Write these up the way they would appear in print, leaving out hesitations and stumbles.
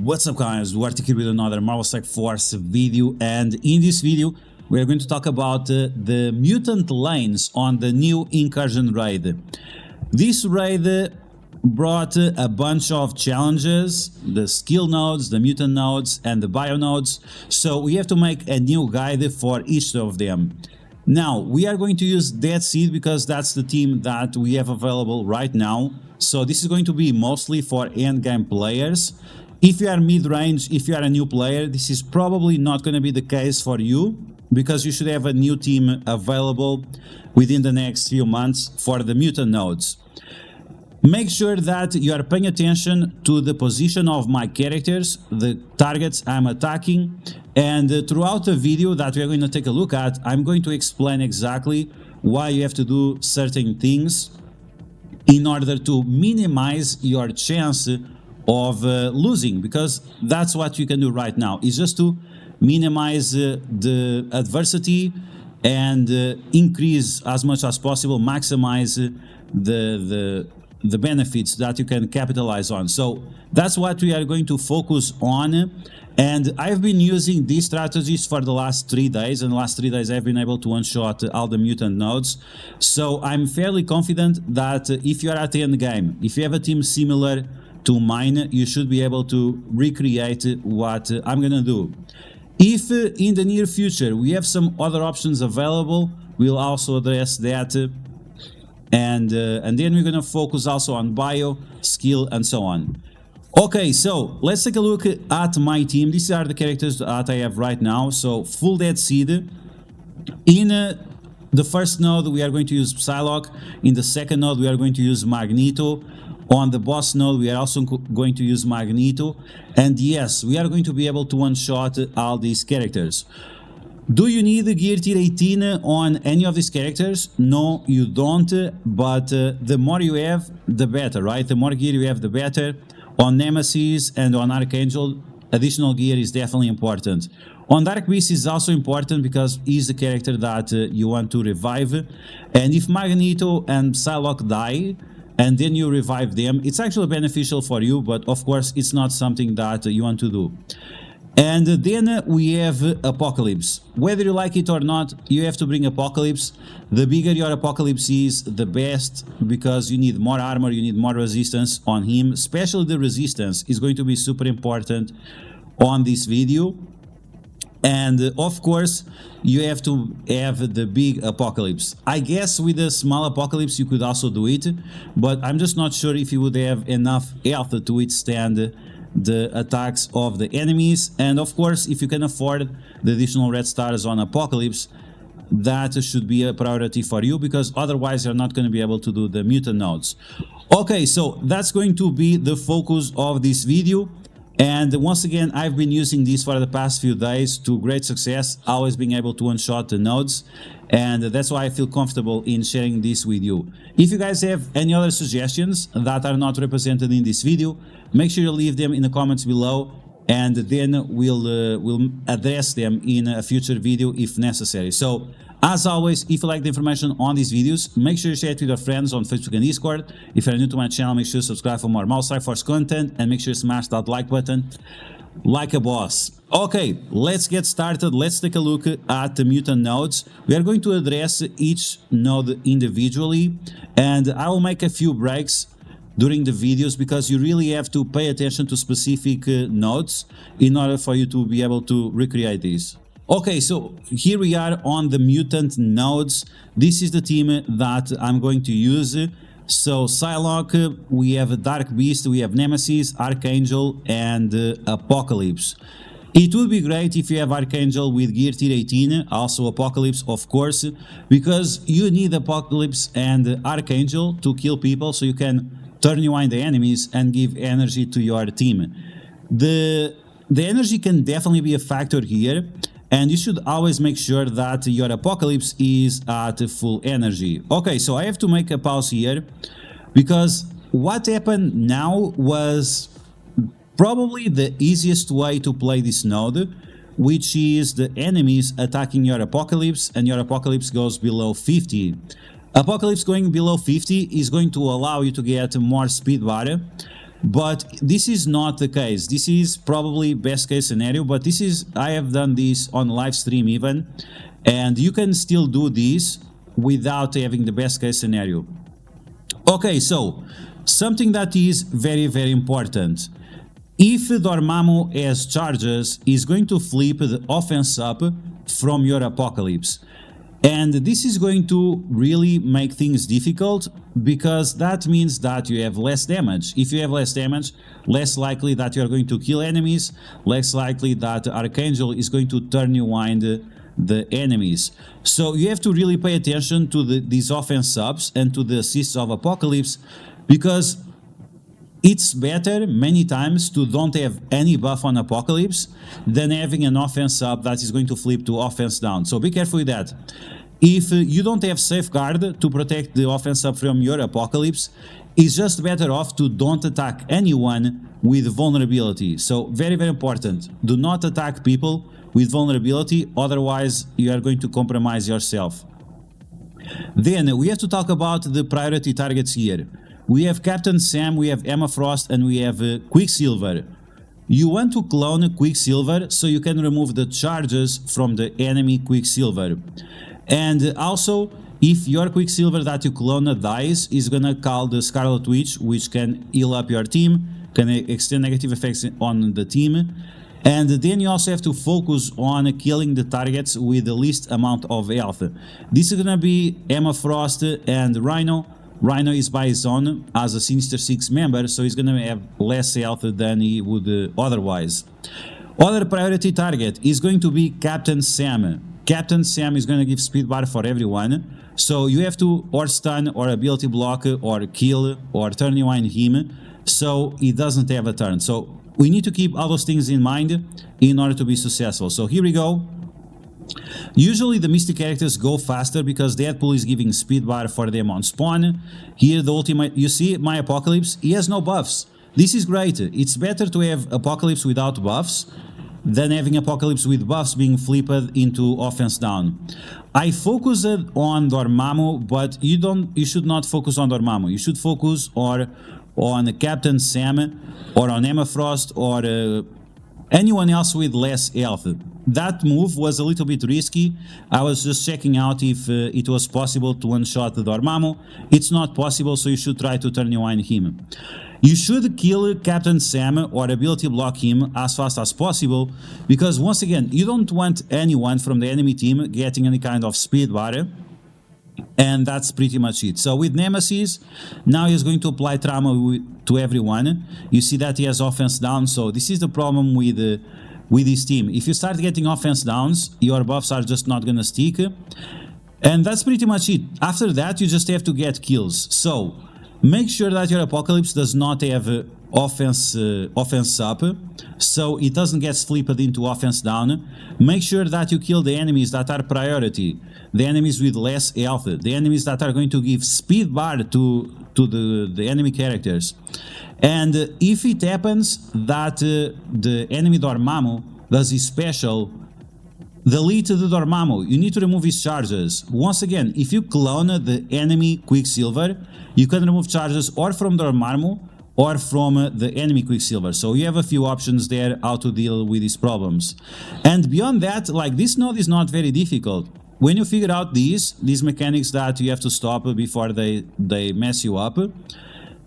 What's up guys, DuArktik here with another Marvel Strike Force video, and in this video we are going to talk about the mutant lanes on the new Incursion raid. This raid brought a bunch of challenges, the skill nodes, the mutant nodes and the bio nodes, so we have to make a new guide for each of them. Now we are going to use Dead Seed because that's the team that we have available right now, so this is going to be mostly for endgame players. If you are mid-range, if you are a new player, this is probably not going to be the case for you, because you should have a new team available within the next few months for the mutant nodes. Make sure that you are paying attention to the position of my characters, the targets I'm attacking, and throughout the video that we are going to take a look at, I'm going to explain exactly why you have to do certain things in order to minimize your chance of losing, because that's what you can do right now, is just to minimize the adversity and increase as much as possible, maximize the benefits that you can capitalize on. So that's what we are going to focus on, and I've been using these strategies for the last 3 days, and the last 3 days I've been able to one-shot all the mutant nodes. So I'm fairly confident that if you are at the end game, if you have a team similar to mine, you should be able to recreate what I'm gonna do. If in the near future we have some other options available, we'll also address that, and then we're gonna focus also on bio, skill and so on. Okay, so let's take a look at my team. These are the characters that I have right now. So full Dead Seed. In the first node we are going to use Psylocke. In the second node we are going to use Magneto. On the boss node we are also going to use Magneto, and yes, we are going to be able to one-shot all these characters. Do you need gear tier 18 on any of these characters? No, you don't, but the more you have, the better, right? The more gear you have, the better. On Nemesis and on Archangel, additional gear is definitely important. On Dark Beast is also important because he's the character that you want to revive, and if Magneto and Psylocke die, and then you revive them, it's actually beneficial for you, but of course it's not something that you want to do. And then we have Apocalypse. Whether you like it or not, you have to bring Apocalypse. The bigger your Apocalypse is, the best, because you need more armor, you need more resistance on him. Especially the resistance is going to be super important on this video. And of course, you have to have the big Apocalypse. I guess with the small Apocalypse you could also do it, but I'm just not sure if you would have enough health to withstand the attacks of the enemies. And of course, if you can afford the additional red stars on Apocalypse, that should be a priority for you, because otherwise you're not going to be able to do the mutant nodes. Okay, so that's going to be the focus of this video. And once again, I've been using this for the past few days to great success, always being able to one-shot the nodes, and that's why I feel comfortable in sharing this with you. If you guys have any other suggestions that are not represented in this video, make sure you leave them in the comments below, and then we'll address them in a future video if necessary. So as always, if you like the information on these videos, make sure you share it with your friends on Facebook and Discord. If you're new to my channel, make sure you subscribe for more Marvel Strike Force content, and make sure you smash that like button like a boss. Okay, let's get started. Let's take a look at the mutant nodes. We are going to address each node individually, and I will make a few breaks during the videos because you really have to pay attention to specific nodes in order for you to be able to recreate these. Okay, so here we are on the mutant nodes. This is the team that I'm going to use. So Psylocke, we have Dark Beast, we have Nemesis, Archangel and Apocalypse. It would be great if you have Archangel with gear tier 18, also Apocalypse of course, because you need Apocalypse and Archangel to kill people so you can turn rewind the enemies and give energy to your team. The energy can definitely be a factor here, and you should always make sure that your Apocalypse is at full energy. Okay, so I have to make a pause here, because what happened now was probably the easiest way to play this node, which is the enemies attacking your Apocalypse and your Apocalypse goes below 50. Apocalypse going below 50 is going to allow you to get more speed bar, But this is not the case. This is probably best case scenario, but this is, I have done this on live stream even, and you can still do this without having the best case scenario. Okay, so something that is very, very important. If Dormammu has charges, is going to flip the offense up from your Apocalypse. And this is going to really make things difficult, because that means that you have less damage. If you have less damage, less likely that you are going to kill enemies, less likely that Archangel is going to turn you wind the enemies. So you have to really pay attention to these offense subs and to the assists of Apocalypse, because it's better many times to don't have any buff on Apocalypse than having an offense up that is going to flip to offense down. So be careful with that. If you don't have safeguard to protect the offense up from your Apocalypse, it's just better off to don't attack anyone with vulnerability. So very, very important. Do not attack people with vulnerability, otherwise you are going to compromise yourself. Then we have to talk about the priority targets here. We have Captain Sam, we have Emma Frost, and we have Quicksilver. You want to clone Quicksilver so you can remove the charges from the enemy Quicksilver. And also, if your Quicksilver that you clone dies, is gonna call the Scarlet Witch, which can heal up your team, can extend negative effects on the team. And then you also have to focus on killing the targets with the least amount of health. This is gonna be Emma Frost and Rhino. Rhino is by his own as a Sinister Six member, so he's gonna have less health than he would otherwise. Other priority target is going to be Captain Sam. Captain Sam is gonna give speed bar for everyone, so you have to or stun or ability block or kill or turn rewind him, so he doesn't have a turn. So we need to keep all those things in mind in order to be successful. So here we go. Usually the Mystic characters go faster because Deadpool is giving speed bar for them on spawn. Here the ultimate, you see my Apocalypse, he has no buffs. This is great. It's better to have Apocalypse without buffs than having Apocalypse with buffs being flipped into offense down. I focused on Dormammu, but you should not focus on Dormammu. You should focus on Captain Sam or on Emma Frost or anyone else with less health. That move was a little bit risky. I was just checking out if it was possible to one-shot the Dormammu. It's not possible, so you should try to turn rewind him. You should kill Captain Sam or ability block him as fast as possible, because once again, you don't want anyone from the enemy team getting any kind of speed bar, and that's pretty much it. So with Nemesis, now he's going to apply trauma to everyone. You see that he has offense down, so this is the problem with his team. If you start getting offense downs, your buffs are just not gonna stick, and that's pretty much it. After that, you just have to get kills. So make sure that your Apocalypse does not have offense up, so it doesn't get flipped into offense down. Make sure that you kill the enemies that are priority, the enemies with less health, the enemies that are going to give speed bar to the enemy characters. And if it happens that the enemy Dormammu does his special, delete the Dormammu. You need to remove his charges. Once again, if you clone the enemy Quicksilver, you can remove charges or from Dormammu or from the enemy Quicksilver. So you have a few options there how to deal with these problems. And beyond that, like, this node is not very difficult. When you figure out these mechanics that you have to stop before they mess you up,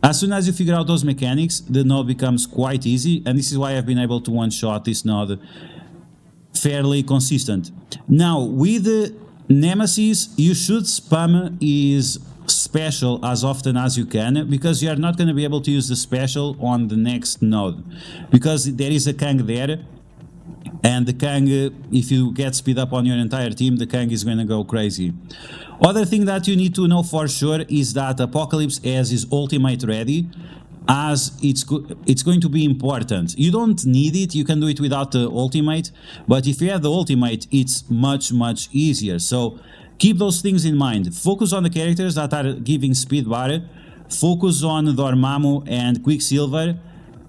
as soon as you figure out those mechanics, the node becomes quite easy, and this is why I've been able to one-shot this node fairly consistent. Now, with Nemesis, you should spam his special as often as you can, because you are not going to be able to use the special on the next node, because there is a Kang there, and the Kang, if you get speed up on your entire team, the Kang is going to go crazy. Other thing that you need to know for sure is that Apocalypse has his ultimate ready, as it's going to be important. You don't need it, you can do it without the ultimate, but if you have the ultimate, it's much easier. So keep those things in mind. Focus on the characters that are giving speed bar, focus on Dormammu and Quicksilver,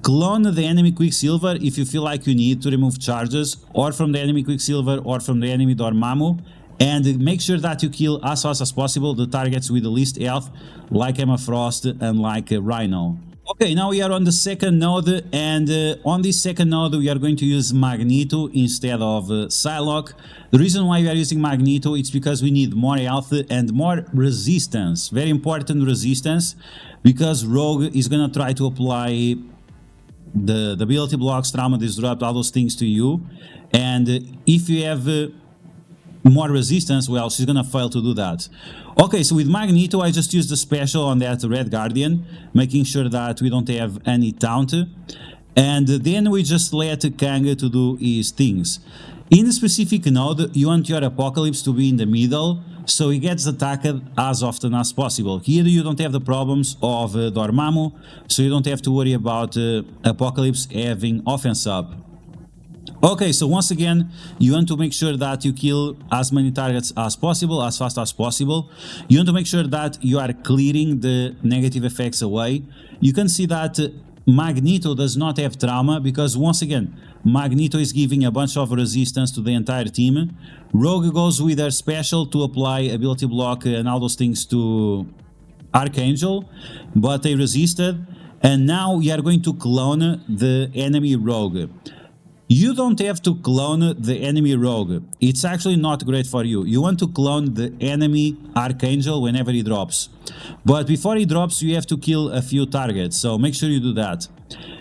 clone the enemy Quicksilver if you feel like you need to remove charges, or from the enemy Quicksilver or from the enemy Dormammu, and make sure that you kill as fast as possible the targets with the least health, like Emma Frost and like Rhino. Okay, now we are on the second node, and on this second node we are going to use Magneto instead of Psylocke. The reason why we are using Magneto is because we need more health and more resistance, very important resistance, because Rogue is gonna try to apply the ability blocks, trauma, disrupt, all those things to you, and if you have more resistance, well, she's gonna fail to do that. Okay, so with Magneto, I just used the special on that Red Guardian, making sure that we don't have any taunt, and then we just let Kang to do his things. In the specific node, you want your Apocalypse to be in the middle, so he gets attacked as often as possible. Here you don't have the problems of Dormammu, so you don't have to worry about Apocalypse having offense up. Okay, so once again, you want to make sure that you kill as many targets as possible, as fast as possible. You want to make sure that you are clearing the negative effects away. You can see that Magneto does not have trauma because, once again, Magneto is giving a bunch of resistance to the entire team. Rogue goes with her special to apply ability block and all those things to Archangel, but they resisted. And now we are going to clone the enemy Rogue. You don't have to clone the enemy Rogue. It's actually not great for you. You want to clone the enemy Archangel whenever he drops. But before he drops, you have to kill a few targets, so make sure you do that.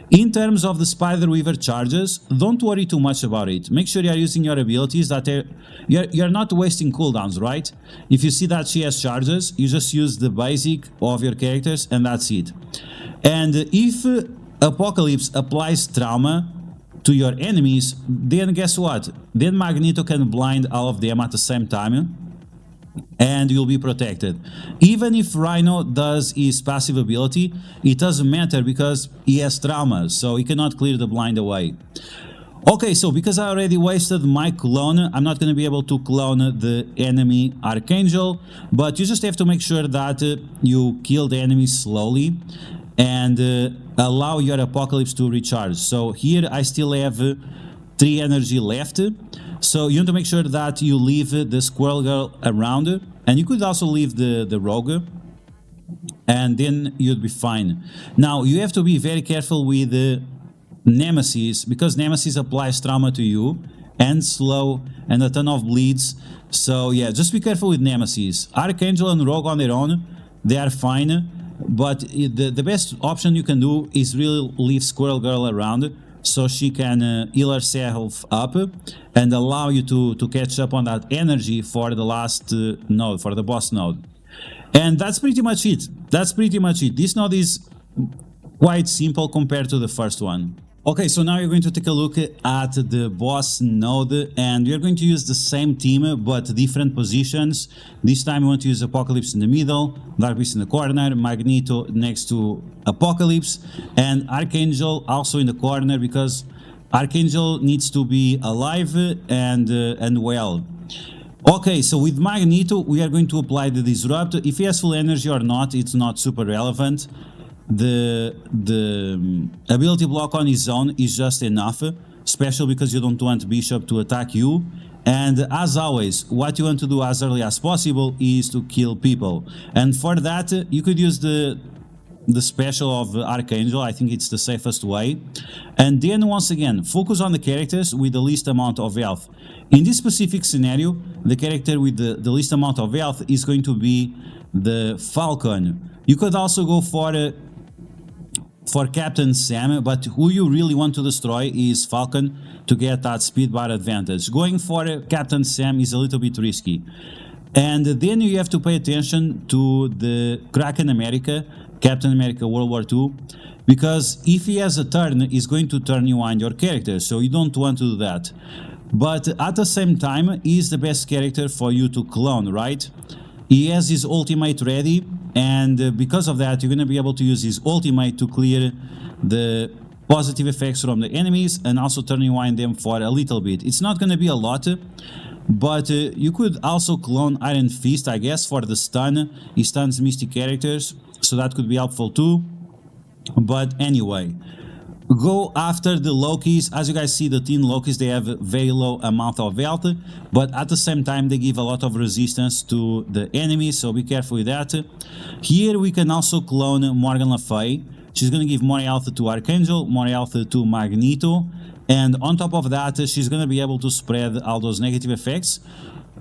In terms of the Spider Weaver charges, don't worry too much about it. Make sure you are using your abilities, that you're not wasting cooldowns, right? If you see that she has charges, you just use the basic of your characters and that's it. And if Apocalypse applies trauma to your enemies, then guess what? Then Magneto can blind all of them at the same time and you'll be protected. Even if Rhino does his passive ability, it doesn't matter because he has trauma, so he cannot clear the blind away. Okay, so because I already wasted my clone, I'm not going to be able to clone the enemy Archangel, but you just have to make sure that you kill the enemy slowly and allow your Apocalypse to recharge. So here I still have 3 energy left, so you want to make sure that you leave the Squirrel Girl around, and you could also leave the Rogue, and then you'd be fine. Now you have to be very careful with Nemesis, because Nemesis applies trauma to you and slow and a ton of bleeds, so yeah, just be careful with Nemesis. Archangel and Rogue on their own, they are fine, but the best option you can do is really leave Squirrel Girl around so she can heal herself up and allow you to catch up on that energy for the last node, for the boss node. And that's pretty much it. That's pretty much it. This node is quite simple compared to the first one. Okay, so now you're going to take a look at the boss node, and we're going to use the same team but different positions. This time we want to use Apocalypse in the middle, Dark Beast in the corner, Magneto next to Apocalypse, and Archangel also in the corner because Archangel needs to be alive and well. Okay, so with Magneto we are going to apply the Disrupt. If he has full energy or not, it's not super relevant. The ability block on his own is just enough, especially because you don't want Bishop to attack you. And as always, what you want to do as early as possible is to kill people. And for that, you could use the special of Archangel. I think it's the safest way. And then once again, focus on the characters with the least amount of health. In this specific scenario, the character with the least amount of health is going to be the Falcon. You could also go for Captain Sam, but who you really want to destroy is Falcon to get that speed bar advantage. Going for Captain Sam is a little bit risky. And then you have to pay attention to the Kraken America, Captain America World War II, because if he has a turn, he's going to turn you on your character, so you don't want to do that. But at the same time, he's the best character for you to clone, right? He has his ultimate ready, and because of that, you're going to be able to use his ultimate to clear the positive effects from the enemies and also turn rewind them for a little bit. It's not going to be a lot, but you could also clone Iron Fist, I guess, for the stun. He stuns Mystic characters, so that could be helpful too. But anyway, go after the Lokis. As you guys see, the teen Lokis, they have a very low amount of health, but at the same time they give a lot of resistance to the enemies, so be careful with that. Here we can also clone Morgan Le Fay. she's going to give more health to Archangel, more health to Magneto, and on top of that, she's going to be able to spread all those negative effects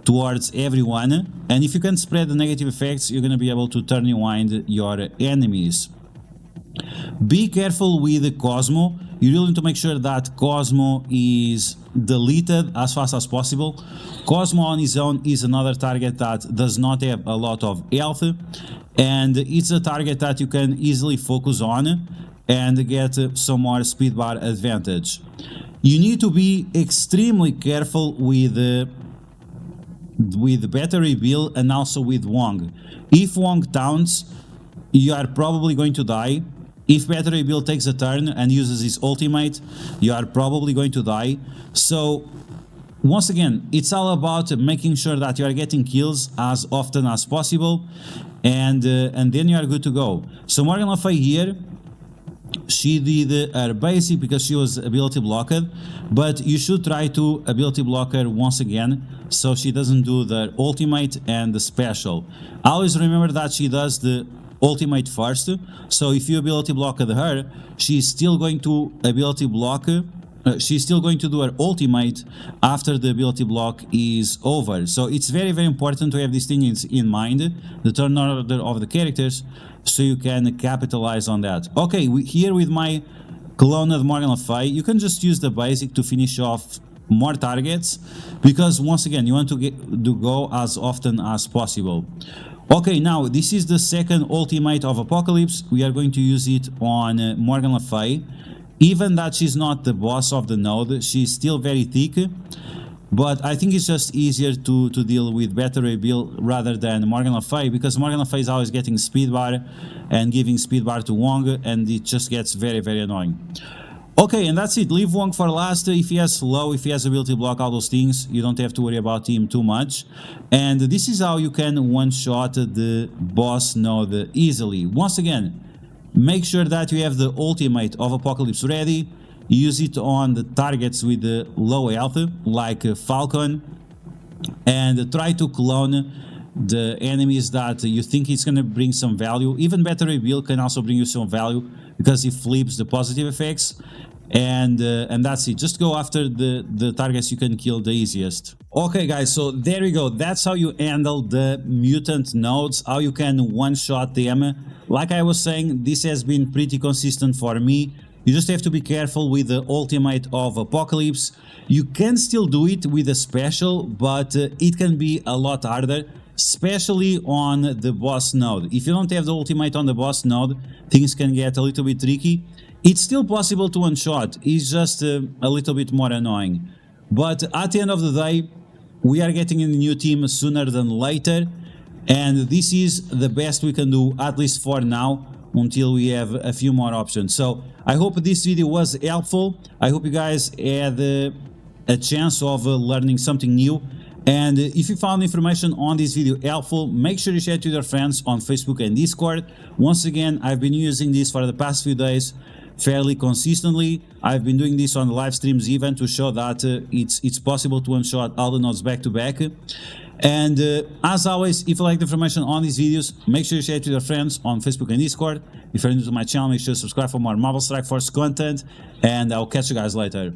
towards everyone. And if you can spread the negative effects, you're going to be able to turn rewind your enemies. Be careful with Cosmo. You really need to make sure that Cosmo is deleted as fast as possible. Cosmo on his own is another target that does not have a lot of health, and it's a target that you can easily focus on and get some more speed bar advantage. You need to be extremely careful with Battery Bill and also with Wong. If Wong taunts, you are probably going to die. If Battery Bill takes a turn and uses his ultimate, you are probably going to die. So once again, it's all about making sure that you are getting kills as often as possible, and then you are good to go. So Morgan Le Fay here, she did her basic because she was ability blocked, but you should try to ability block her once again so she doesn't do the ultimate and the special. Always remember that she does the ultimate first, so if you ability blocked her, she's still going to ability block, she's still going to do her ultimate after the ability block is over. So it's very, very important to have these things in mind, the turn order of the characters, so you can capitalize on that. Okay, here with my cloned Morgan Le Fay, you can just use the basic to finish off more targets, because once again, you want to go as often as possible. Okay, now this is the second ultimate of Apocalypse. We are going to use it on Morgan Le Fay. Even that she's not the boss of the node, she's still very thick, but I think it's just easier to deal with Battery Bill rather than Morgan Le Fay, because Morgan Le Fay is always getting speed bar and giving speed bar to Wong, and it just gets very, very annoying. Okay, and that's it. Leave Wong for last. If he has slow, if he has ability to block, all those things, you don't have to worry about him too much. And this is how you can one-shot the boss node easily. Once again, make sure that you have the ultimate of Apocalypse ready. Use it on the targets with the low health, like Falcon, and try to clone the enemies that you think it's going to bring some value. Even Battery Bill can also bring you some value because he flips the positive effects, and that's it. Just go after the targets you can kill the easiest. Okay guys, so there we go. That's how you handle the mutant nodes, how you can one-shot them. Like I was saying, this has been pretty consistent for me. You just have to be careful with the ultimate of Apocalypse. You can still do it with a special, but it can be a lot harder, especially on the boss node. If you don't have the ultimate on the boss node, things can get a little bit tricky. It's still possible to one-shot, it's just a little bit more annoying. But at the end of the day, we are getting in the new team sooner than later, and this is the best we can do, at least for now, until we have a few more options. So I hope this video was helpful. I hope you guys had a chance of learning something new. And if you found information on this video helpful, make sure you share it with your friends on Facebook and Discord. Once again, I've been using this for the past few days fairly consistently. I've been doing this on the live streams even to show that it's possible to one-shot all the nodes back to back. And as always, if you like the information on these videos, make sure you share it with your friends on Facebook and Discord. If you're new to my channel, make sure to subscribe for more Marvel Strike Force content, and I'll catch you guys later.